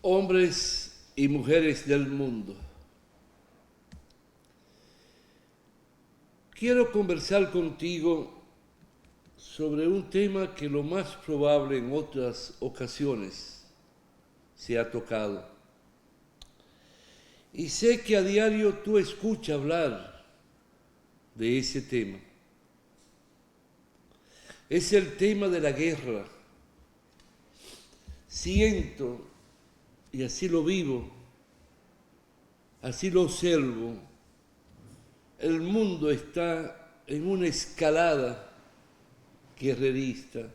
Hombres y mujeres del mundo, quiero conversar contigo sobre un tema que lo más probable en otras ocasiones se ha tocado. Y sé que a diario tú escuchas hablar de ese tema. Es el tema de la guerra. Siento, y así lo vivo, así lo observo, el mundo está en una escalada guerrerista.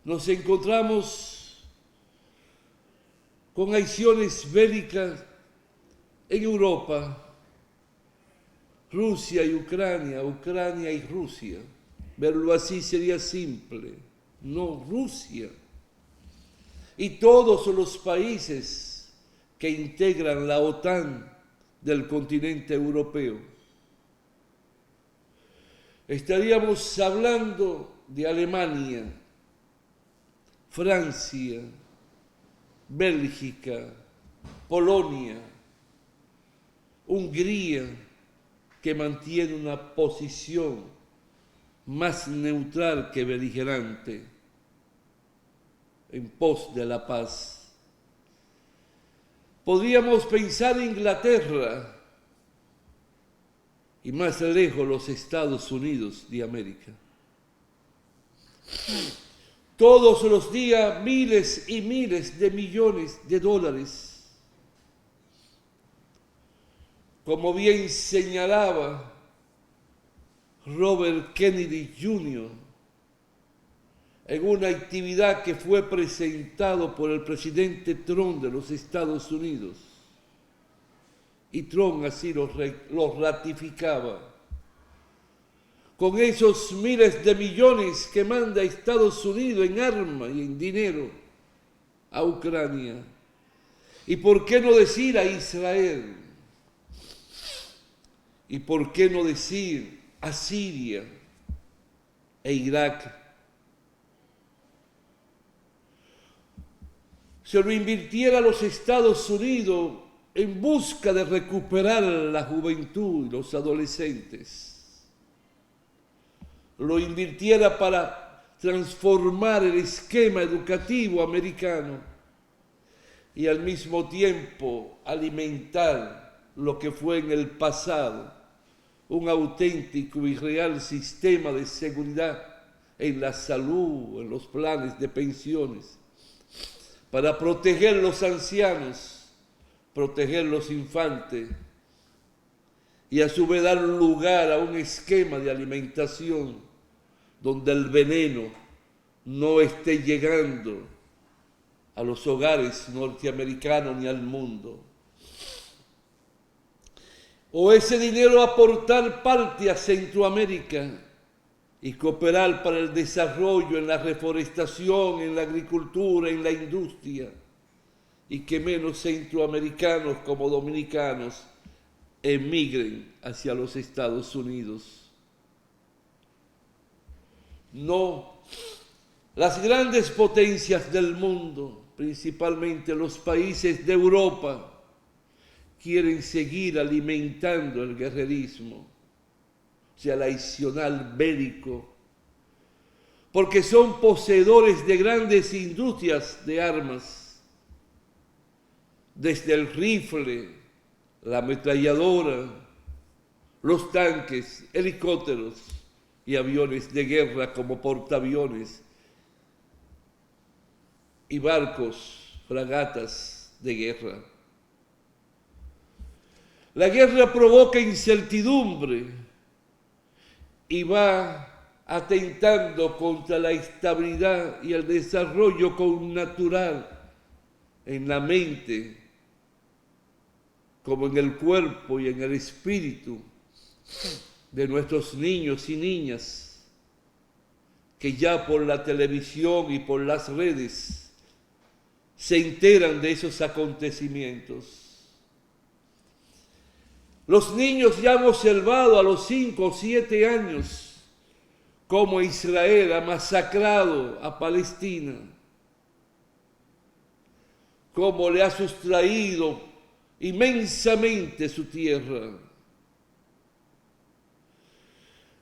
Nos encontramos con acciones bélicas en Europa, Rusia y Ucrania, Ucrania y Rusia. Verlo así sería simple, no Rusia. Y todos los países que integran la OTAN del continente europeo. Estaríamos hablando de Alemania, Francia, Bélgica, Polonia, Hungría, que mantiene una posición más neutral que beligerante en pos de la paz. Podríamos pensar en Inglaterra y más lejos los Estados Unidos de América. Todos los días miles y miles de millones de dólares. Como bien señalaba Robert Kennedy Jr., en una actividad que fue presentado por el presidente Trump de los Estados Unidos. Y Trump así lo ratificaba. Con esos miles de millones que manda Estados Unidos en armas y en dinero a Ucrania. ¿Y por qué no decir a Israel? ¿Y por qué no decir a Siria e Irak? Se lo invirtiera a los Estados Unidos en busca de recuperar la juventud y los adolescentes. Lo invirtiera para transformar el esquema educativo americano y al mismo tiempo alimentar lo que fue en el pasado un auténtico y real sistema de seguridad en la salud, en los planes de pensiones, para proteger los ancianos, proteger los infantes y a su vez dar lugar a un esquema de alimentación donde el veneno no esté llegando a los hogares norteamericanos ni al mundo. O ese dinero aportar parte a Centroamérica y cooperar para el desarrollo en la reforestación, en la agricultura, en la industria, y que menos centroamericanos como dominicanos emigren hacia los Estados Unidos. No, las grandes potencias del mundo, principalmente los países de Europa, quieren seguir alimentando el guerrerismo, o sea, el accionar bélico, porque son poseedores de grandes industrias de armas, desde el rifle, la ametralladora, los tanques, helicópteros y aviones de guerra como portaaviones y barcos, fragatas de guerra. La guerra provoca incertidumbre y va atentando contra la estabilidad y el desarrollo connatural en la mente, como en el cuerpo y en el espíritu de nuestros niños y niñas, que ya por la televisión y por las redes se enteran de esos acontecimientos. Los niños ya han observado a los 5 o 7 años cómo Israel ha masacrado a Palestina. cómo le ha sustraído inmensamente su tierra.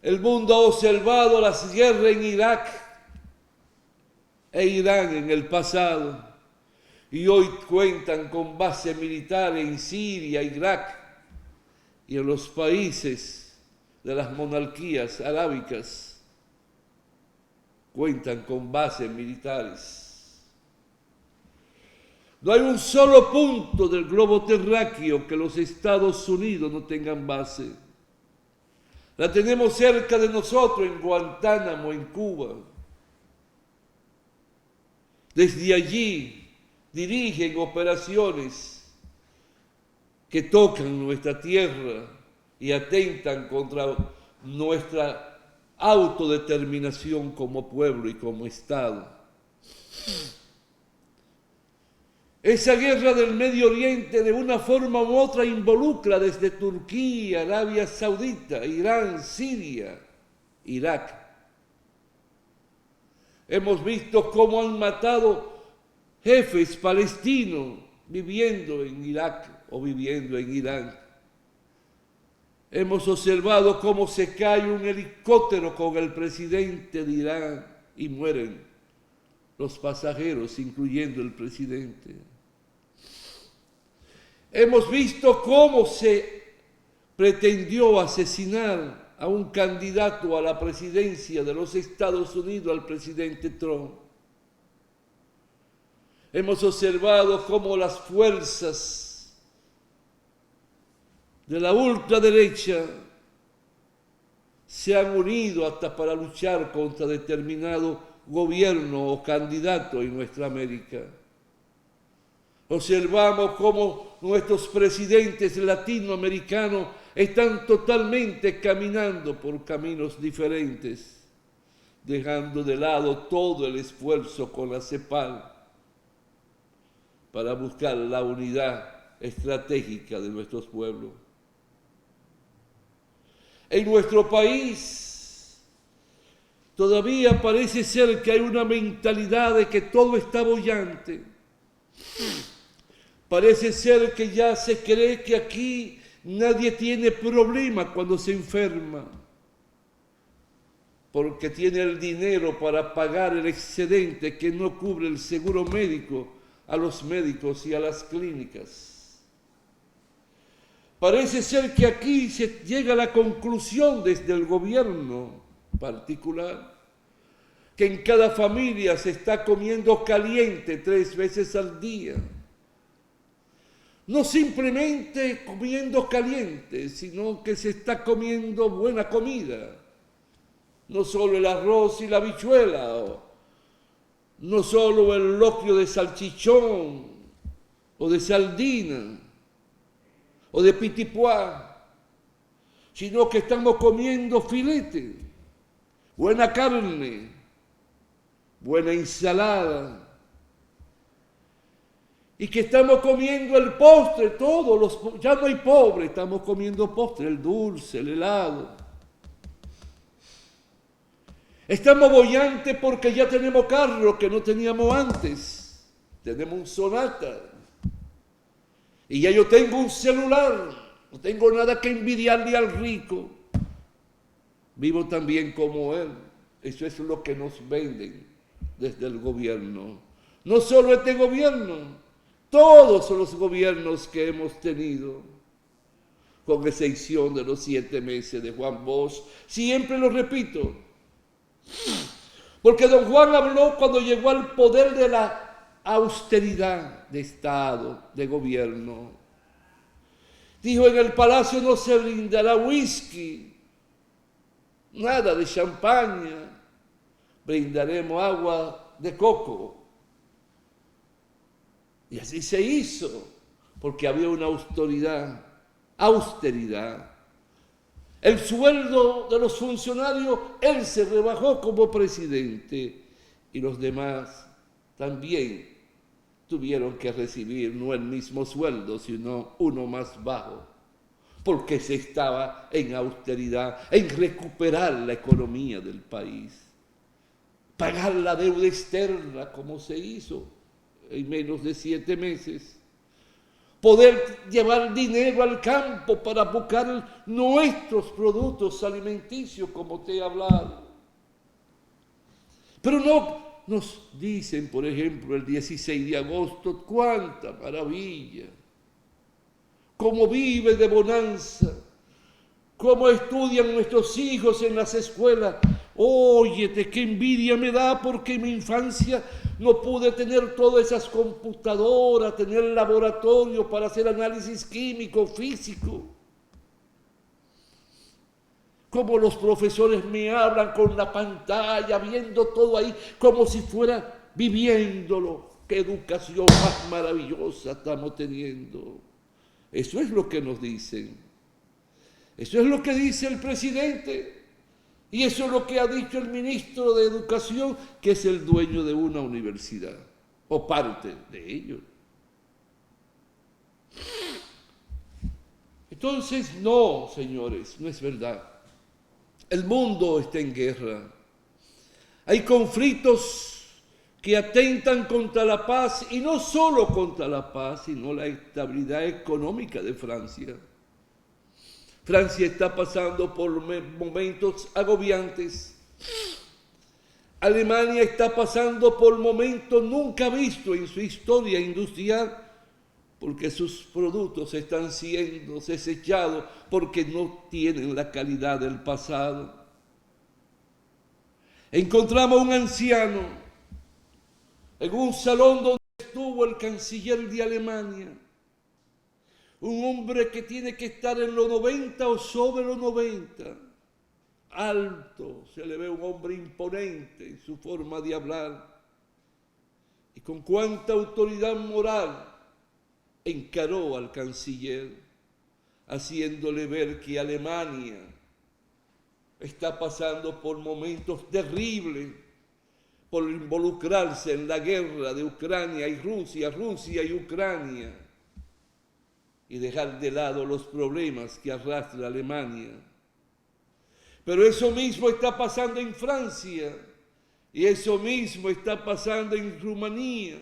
El mundo ha observado las guerras en Irak e Irán en el pasado y hoy cuentan con bases militares en Siria, Irak y en los países de las monarquías arábicas. Cuentan con bases militares. No hay un solo punto del globo terráqueo que los Estados Unidos no tengan base. La tenemos cerca de nosotros, en Guantánamo, en Cuba. Desde allí dirigen operaciones que tocan nuestra tierra y atentan contra nuestra autodeterminación como pueblo y como Estado. Esa guerra del Medio Oriente de una forma u otra involucra desde Turquía, Arabia Saudita, Irán, Siria, Irak. Hemos visto cómo han matado jefes palestinos viviendo en Irak o viviendo en Irán. Hemos observado cómo se cae un helicóptero con el presidente de Irán y mueren los pasajeros, incluyendo el presidente. Hemos visto cómo se pretendió asesinar a un candidato a la presidencia de los Estados Unidos, al presidente Trump. Hemos observado cómo las fuerzas de la ultraderecha se han unido hasta para luchar contra determinado gobierno o candidato en nuestra América. Observamos cómo nuestros presidentes latinoamericanos están totalmente caminando por caminos diferentes, dejando de lado todo el esfuerzo con la CEPAL para buscar la unidad estratégica de nuestros pueblos. En nuestro país todavía parece ser que hay una mentalidad de que todo está boyante. Parece ser que ya se cree que aquí nadie tiene problema cuando se enferma, porque tiene el dinero para pagar el excedente que no cubre el seguro médico a los médicos y a las clínicas. Parece ser que aquí se llega a la conclusión desde el gobierno particular que en cada familia se está comiendo caliente 3 veces al día. No simplemente comiendo caliente, sino que se está comiendo buena comida. No solo el arroz y la habichuela, no solo el locrio de salchichón o de sardina o de pitipuá, sino que estamos comiendo filete, buena carne, buena ensalada, y que estamos comiendo el postre, ya no hay pobre, estamos comiendo postre, el dulce, el helado. Estamos boyantes porque ya tenemos carro que no teníamos antes, tenemos un Sonata, y ya yo tengo un celular, no tengo nada que envidiarle al rico, vivo tan bien como él. Eso es lo que nos venden desde el gobierno. No solo este gobierno, todos los gobiernos que hemos tenido, con excepción de los 7 meses de Juan Bosch, siempre lo repito, porque don Juan habló cuando llegó al poder de la austeridad de Estado, de gobierno. Dijo, en el palacio no se brindará whisky, nada de champaña, brindaremos agua de coco. Y así se hizo, porque había una austeridad. El sueldo de los funcionarios, él se rebajó como presidente y los demás también tuvieron que recibir no el mismo sueldo, sino uno más bajo, porque se estaba en austeridad, en recuperar la economía del país, pagar la deuda externa como se hizo en menos de 7 meses. Poder llevar dinero al campo para buscar nuestros productos alimenticios, como te he hablado. Pero no nos dicen, por ejemplo, el 16 de agosto, cuánta maravilla, cómo vive de bonanza, cómo estudian nuestros hijos en las escuelas. Óyete, qué envidia me da porque en mi infancia no pude tener todas esas computadoras, tener laboratorio para hacer análisis químico, físico. Como los profesores me hablan con la pantalla, viendo todo ahí, como si fuera viviéndolo. Qué educación más maravillosa estamos teniendo. Eso es lo que nos dicen. Eso es lo que dice el presidente. Y eso es lo que ha dicho el ministro de Educación, que es el dueño de una universidad, o parte de ello. Entonces, no, señores, no es verdad. El mundo está en guerra. Hay conflictos que atentan contra la paz, y no solo contra la paz, sino la estabilidad económica de Francia. Francia está pasando por momentos agobiantes. Alemania está pasando por momentos nunca vistos en su historia industrial, porque sus productos están siendo desechados porque no tienen la calidad del pasado. Encontramos a un anciano en un salón donde estuvo el canciller de Alemania. Un hombre que tiene que estar en los 90 o sobre los 90. Alto, se le ve un hombre imponente en su forma de hablar. Y con cuánta autoridad moral encaró al canciller, haciéndole ver que Alemania está pasando por momentos terribles, por involucrarse en la guerra de Ucrania y Rusia, Rusia y Ucrania, y dejar de lado los problemas que arrastra Alemania. Pero eso mismo está pasando en Francia, y eso mismo está pasando en Rumanía,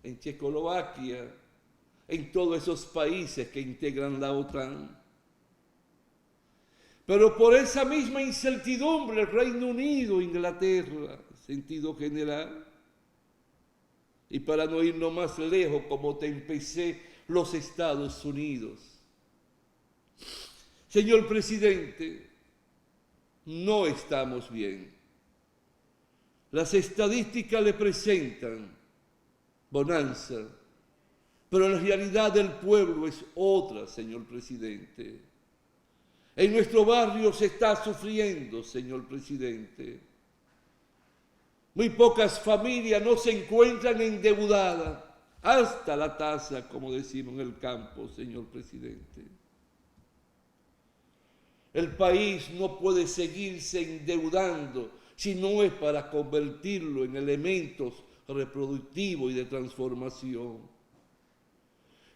en Checoslovaquia, en todos esos países que integran la OTAN. Pero por esa misma incertidumbre, el Reino Unido, Inglaterra, sentido general, y para no irnos más lejos, como te empecé, los Estados Unidos. Señor presidente, no estamos bien. Las estadísticas le presentan bonanza, pero la realidad del pueblo es otra, señor presidente. En nuestro barrio se está sufriendo, señor presidente. Muy pocas familias no se encuentran endeudadas, hasta la taza, como decimos en el campo, señor presidente. El país no puede seguirse endeudando si no es para convertirlo en elementos reproductivos y de transformación.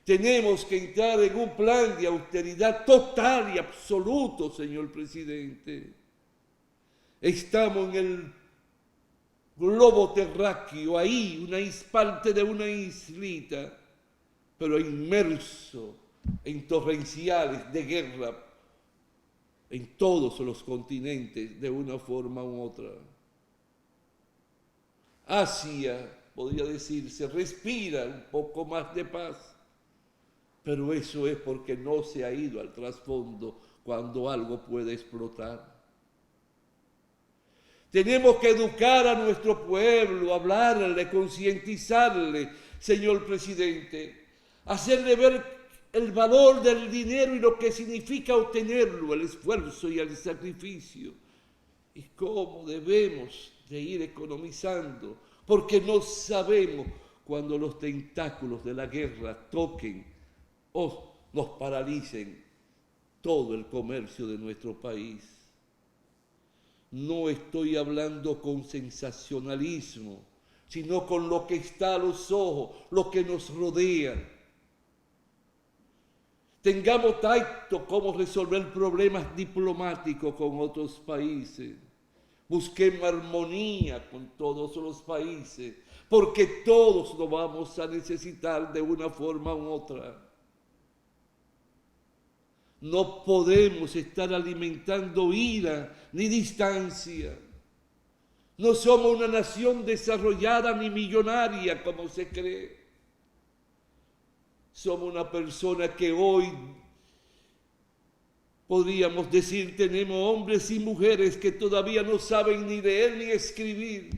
Tenemos que entrar en un plan de austeridad total y absoluto, señor presidente. Estamos en el globo terráqueo, ahí, parte de una islita, pero inmerso en torrenciales de guerra en todos los continentes, de una forma u otra. Asia, podría decirse, respira un poco más de paz, pero eso es porque no se ha ido al trasfondo cuando algo puede explotar. Tenemos que educar a nuestro pueblo, hablarle, concientizarle, señor presidente, hacerle ver el valor del dinero y lo que significa obtenerlo, el esfuerzo y el sacrificio, y cómo debemos de ir economizando, porque no sabemos cuando los tentáculos de la guerra toquen o nos paralicen todo el comercio de nuestro país. No estoy hablando con sensacionalismo, sino con lo que está a los ojos, lo que nos rodea. Tengamos tacto cómo resolver problemas diplomáticos con otros países, Busquemos armonía con todos los países, porque todos lo vamos a necesitar de una forma u otra. No podemos estar alimentando ira ni distancia. No somos una nación desarrollada ni millonaria como se cree. Somos una persona que hoy podríamos decir tenemos hombres y mujeres que todavía no saben ni leer ni escribir.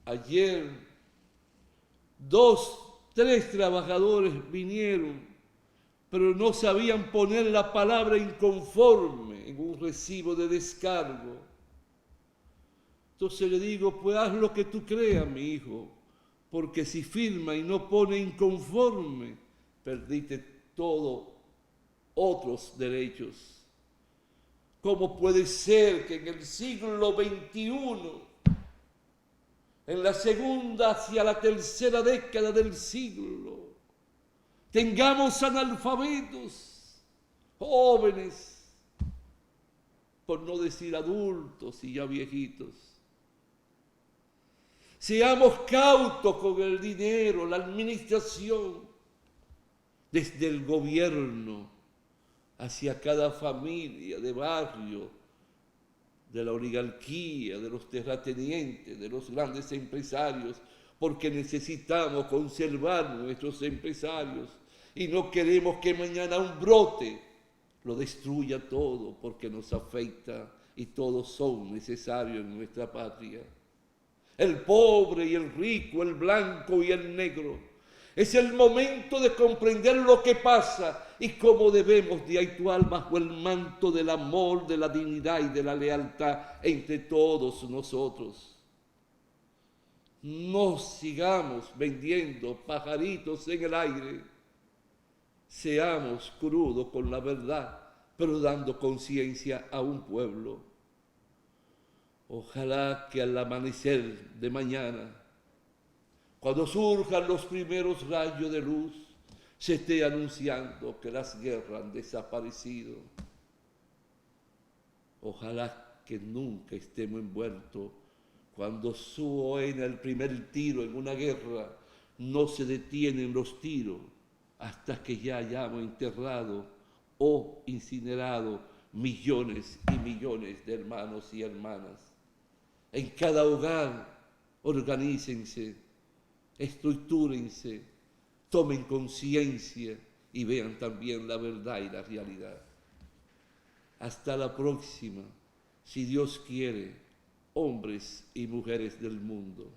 Ayer 2, 3 trabajadores vinieron, pero no sabían poner la palabra inconforme en un recibo de descargo. Entonces le digo, pues haz lo que tú creas, mi hijo, porque si firma y no pone inconforme, perdiste todos otros derechos. ¿Cómo puede ser que en el siglo XXI, en la segunda hacia la tercera década del siglo, tengamos analfabetos, jóvenes, por no decir adultos y ya viejitos? Seamos cautos con el dinero, la administración, desde el gobierno hacia cada familia de barrio, de la oligarquía, de los terratenientes, de los grandes empresarios, porque necesitamos conservar nuestros empresarios y no queremos que mañana un brote lo destruya todo, porque nos afecta y todos son necesarios en nuestra patria. El pobre y el rico, el blanco y el negro. Es el momento de comprender lo que pasa y cómo debemos de actuar bajo el manto del amor, de la dignidad y de la lealtad entre todos nosotros. No sigamos vendiendo pajaritos en el aire. Seamos crudos con la verdad, pero dando conciencia a un pueblo. Ojalá que al amanecer de mañana, cuando surjan los primeros rayos de luz, se esté anunciando que las guerras han desaparecido. Ojalá que nunca estemos envueltos cuando suena el primer tiro en una guerra, no se detienen los tiros hasta que ya hayamos enterrado o incinerado millones y millones de hermanos y hermanas. En cada hogar, organícense, estructúrense, tomen conciencia y vean también la verdad y la realidad. Hasta la próxima, si Dios quiere, hombres y mujeres del mundo.